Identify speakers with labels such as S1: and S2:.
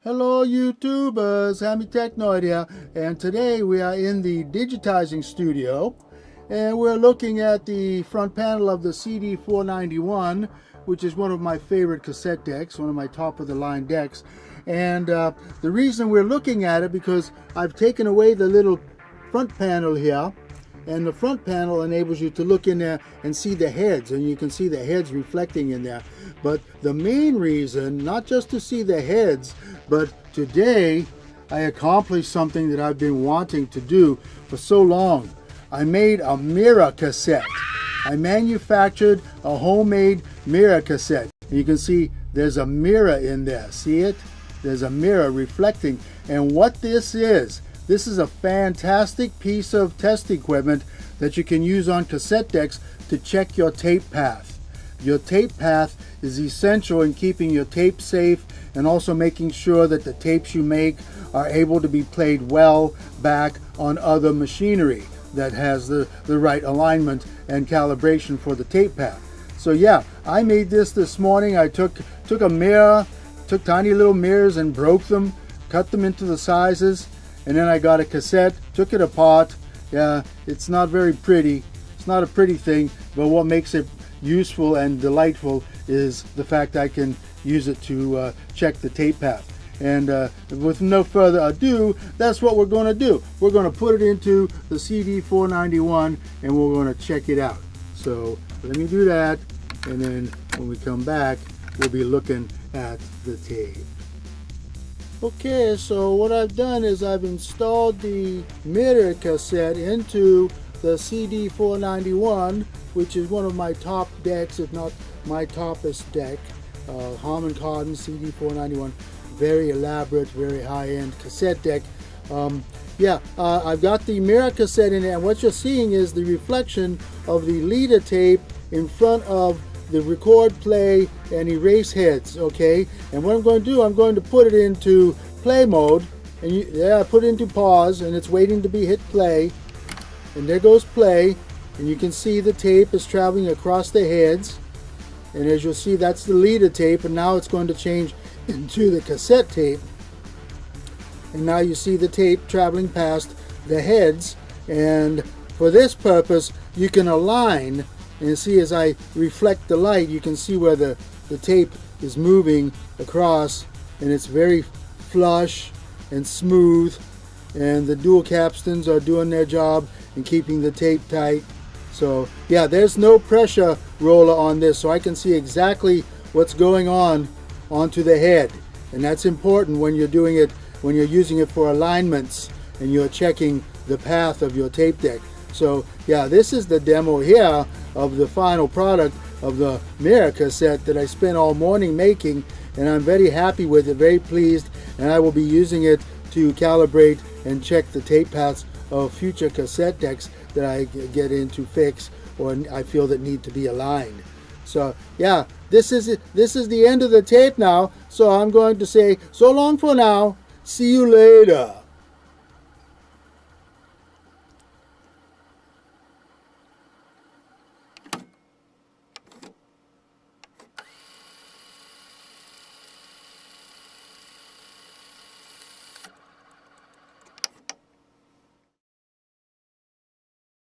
S1: Hello YouTubers, Hammy Technoid here, and today we are in the digitizing studio and we're looking at the front panel of the CD491, which is one of my favorite cassette decks, one of my top of the line decks. And the reason we're looking at it because I've taken away the little front panel here, and the front panel enables you to look in there and see the heads, and you can see the heads reflecting in there. But the main reason, not just to see the heads, but today I accomplished something that I've been wanting to do for so long. I made a mirror cassette. I manufactured a homemade mirror cassette. You can see there's a mirror in there. See it? There's a mirror reflecting. And what this is a fantastic piece of test equipment that you can use on cassette decks to check your tape path. Your tape path is essential in keeping your tape safe and also making sure that the tapes you make are able to be played well back on other machinery that has the right alignment and calibration for the tape path. So yeah, I made this morning. I took a mirror, took tiny little mirrors and broke them, cut them into the sizes, and then I got a cassette, took it apart. Yeah, it's not very pretty. It's not a pretty thing, but what makes it useful and delightful is the fact I can use it to check the tape path. And with no further ado, that's what we're going to do. We're going to put it into the CD491 and we're going to check it out. So let me do that, and then when we come back, we'll be looking at the tape. Okay, so what I've done is I've installed the mirror cassette into the CD491, which is one of my top decks, if not my toppest deck. Harman Kardon CD491, very elaborate, very high-end cassette deck. I've got the mirror cassette in there, and what you're seeing is the reflection of the leader tape in front of the record, play, and erase heads. Okay, and what I'm going to do, I'm going to put it into play mode, and I put it into pause, and it's waiting to be hit play, and there goes play, and you can see the tape is traveling across the heads, and as you'll see, that's the leader tape, and now it's going to change into the cassette tape, and now you see the tape traveling past the heads. And for this purpose, you can align and see, as I reflect the light, you can see where the tape is moving across, and it's very flush and smooth, and the dual capstans are doing their job in keeping the tape tight. So yeah, there's no pressure roller on this, so I can see exactly what's going on onto the head, and that's important when you're doing it, when you're using it for alignments and you're checking the path of your tape deck. So yeah, this is the demo here of the final product of the mirror cassette that I spent all morning making, and I'm very happy with it, very pleased, and I will be using it to calibrate and check the tape paths of future cassette decks that I get in to fix or I feel that need to be aligned. So yeah, this is the end of the tape now, so I'm going to say so long for now. See you later.